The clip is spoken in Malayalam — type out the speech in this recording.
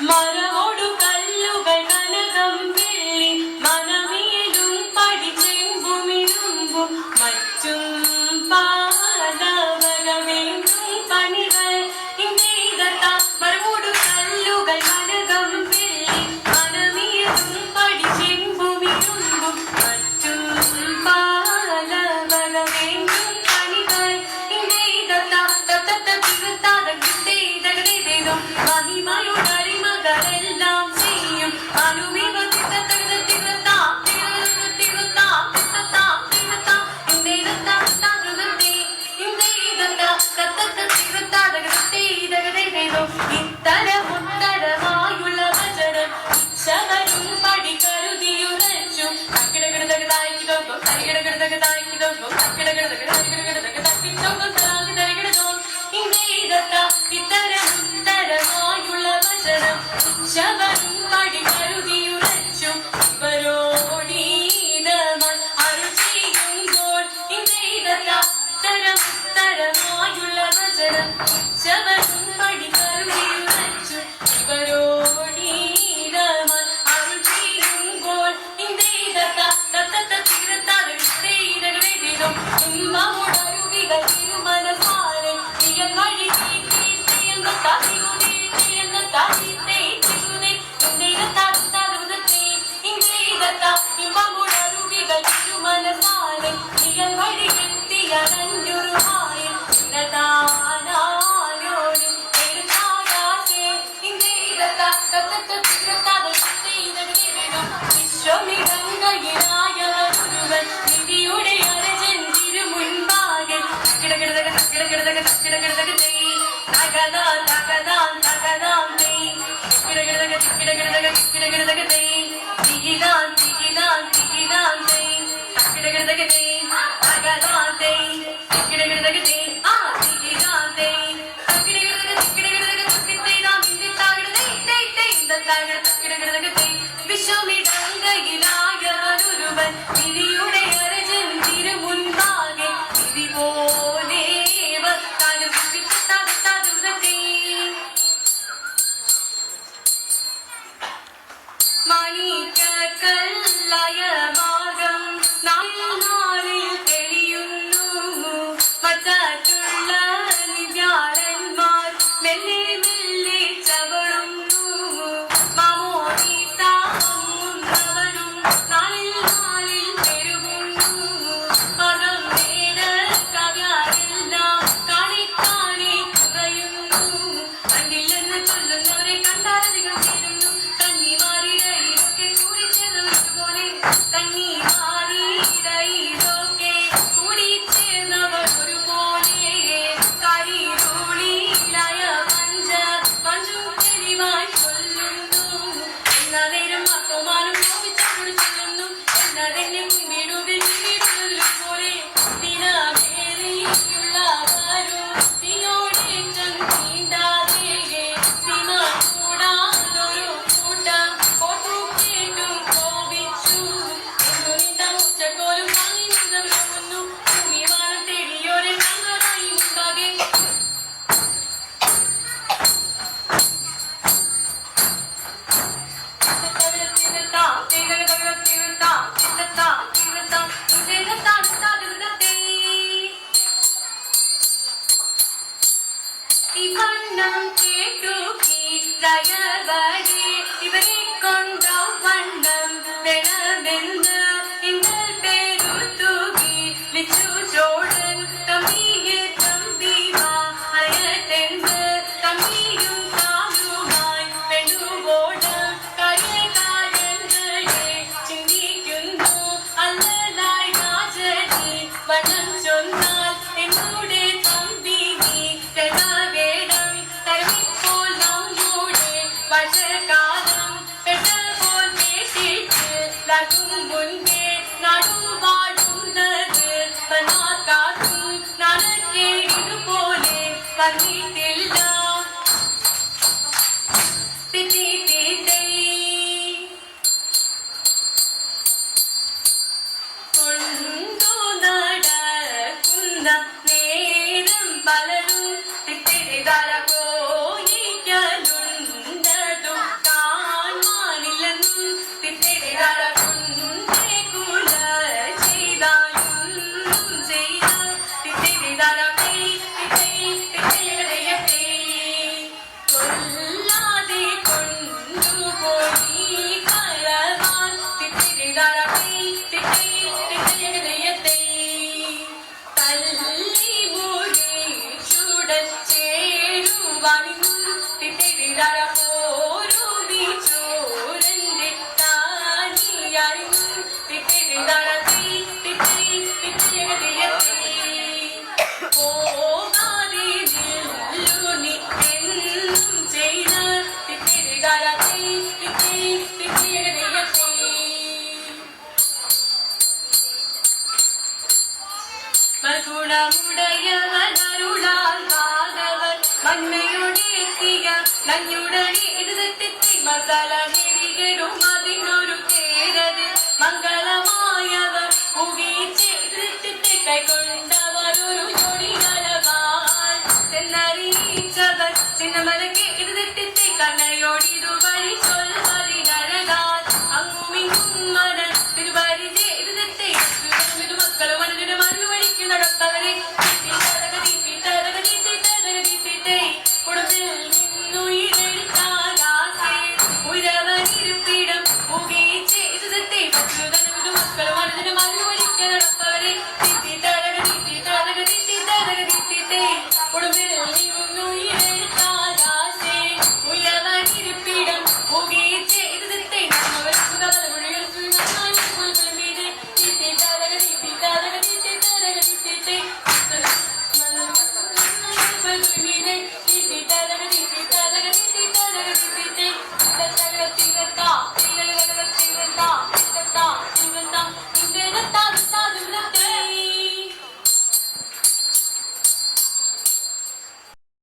മരമോടു കല്ലുകൾ കനകം വെള്ളി മനമിയലും പഠിച്ചെങ്കുമിരുമ്പും മറ്റും പാലവകമേണ്ടും പണികൾ ഇന്ത്യത മരമോടു കല്ലുകൾ കനകം വെള്ളി മനമിയലും പഠിച്ചെങ്കുമിരുമ്പും മറ്റും പാലവകമേണ്ടും പണികൾ ഇന്ത്യത തത്ത തിരുത്താത കിട്ടേതകടേതേതും മഹിമയുടെ െല്ലാം ചെയ്യും ഇത്തരമുത്തരമായുള്ള വചനം ശവരും പടികരുതിയുറച്ചു തക്കിടകിടതകതായിക്കിടോക്കും തരികിടകിടതകതായിക്കിടോക്കും തക്കിടകിടതകതായിക്കിടതകതായിക്കിടോക്കും തരാകിടതരികിടതോ ഇത്തരമുത്തരമായുള്ള വചനം ശവരും പടികരുതിയുറച്ചു ഇവരോടീതമായി അരുചിയുമ്പോൾ ഇത്തരമുത്തരമായുള്ള വചനം ശവരും പടികരുതിയുറച്ചു ഇവരോടീതമായി അരുചിയുമ്പോൾ ഉമ്മമുടരുവികൾ തിരുമനസാലെ തിയൽ വഴി മനസാലെ തിയൽ വഴി എത്തിയനഞ്ഞുരുമായും ഇന്നതാനായോട് എഴുതാകാശേ വിശ്വമിടങ്ങയിലായവരുവൻ നിധിയുടെ അരജൻ തിരുമുൻപാകെ വിശ്വമിടങ്ങയിലായവരുവൻ നിധിയുടെ അരജൻ തിരുമുൻപാകെ നിധി പോലെ മണിക്കല്ലായ മാർഗം നാളിൽ തെളിയുന്നു മറ്റുള്ള നിര്യാളന്മാർ മെല്ലെ മെല്ലെ ചവളുന്നു മാമോദീസാവുന്നവരും നാളിൽ പെരുകുന്നു മകം വേദ കവ്യാരെല്ലാം കാണിക്കാണി കുറയുന്നു കണ്ടില്ലെന്ന് ചൊല്ലുന്നവരെ കണ്ടാലധികം ചേരുന്നു കന്നിമാരിടയിലൊക്കെ കൂടിച്ചേർന്നതുപോലെ കന്നിമാരിടയിലൊക്കെ കൂടിച്ചേർന്നവർ ഒരുപോലെ കരിരൂളിയിലായ മഞ്ചും തെളിവായി കൊല്ലുന്നു എന്നതേരം അപ്പമാനും നോവിച്ചോട് ചെല്ലുന്നു എന്നതെന്നെ മുൻപിടുവിൽ പോലെ ദിനമേറിയുള്ളവരും നിന്നോടേറ്റം നീണ്ടാതെ സിമ കൂടാതൊരു കൂട്ടം ഓർത്തു കേട്ടും കോപിച്ചു എന്നു നിന്ന ഉച്ചക്കോലും വാങ്ങി നിന്നു ഭൂമിമാനം തേടിയോടെ കണ്ടതായി മുമ്പാകെ ഇവണ്ണം കേട്ടു കീഴവരെ ഇവരെ കൊണ്ട വണ്ണം വേണമെന്ന് ഇന്നൽ പേരുത്തുകി ലിച്ചു ചോടൻ തമ്മിയെ തമ്പിമാ അയത്തെന്ത് തമ്മിയും താനുമായി പെണ്ണുവോടം കാര്യകാര്യങ്ങളെ ചിന്തിക്കുന്നു അല്ലലായി രാജനി വണ്ണം ചൊന്നാൽ എന്നോടെ തമ്പി നീ ഗതാഗേടം തരവിപ്പോൾ നമ്മുടെ വർഷകാലം പെട്ടപ്പോൾ കേട്ടിട്ട് ലകും മുൻപേ നടുവാടുന്നത് വനാക്കാത്തും നടക്കേ ഇതുപോലെ വന്നിട്ടില്ല തിത്തിരിതാര പോരൂടി ചോരന്റെ താനിയറിഞ്ഞു തിത്തിരിതാര തീ തിത്തി തിത്തിയകതയത്തി പോകാതെ നില്ലുനി എന്നും ചെയ്ത തിത്തിരിതാര തീ തിത്തി തിത്തിയകതയത്തി ഗുണമുടയവൻ അരുളാൽ മാധവൻ മന്മയോടെത്തിയ നഞ്ഞുടനെ ഇത് തെറ്റി മസാല നെറികെടും അതിനൊരു പേരത് മംഗളമായവർ ഉകീച്ച് ഇത് തെറ്റി കൈക്കൊണ്ടവർ ഒരു ജോഡികളവാൻ ചെന്നറിയിച്ചവർ ചിന്നമലക്ക് ഇത് തെറ്റി കണ്ണയോടിതു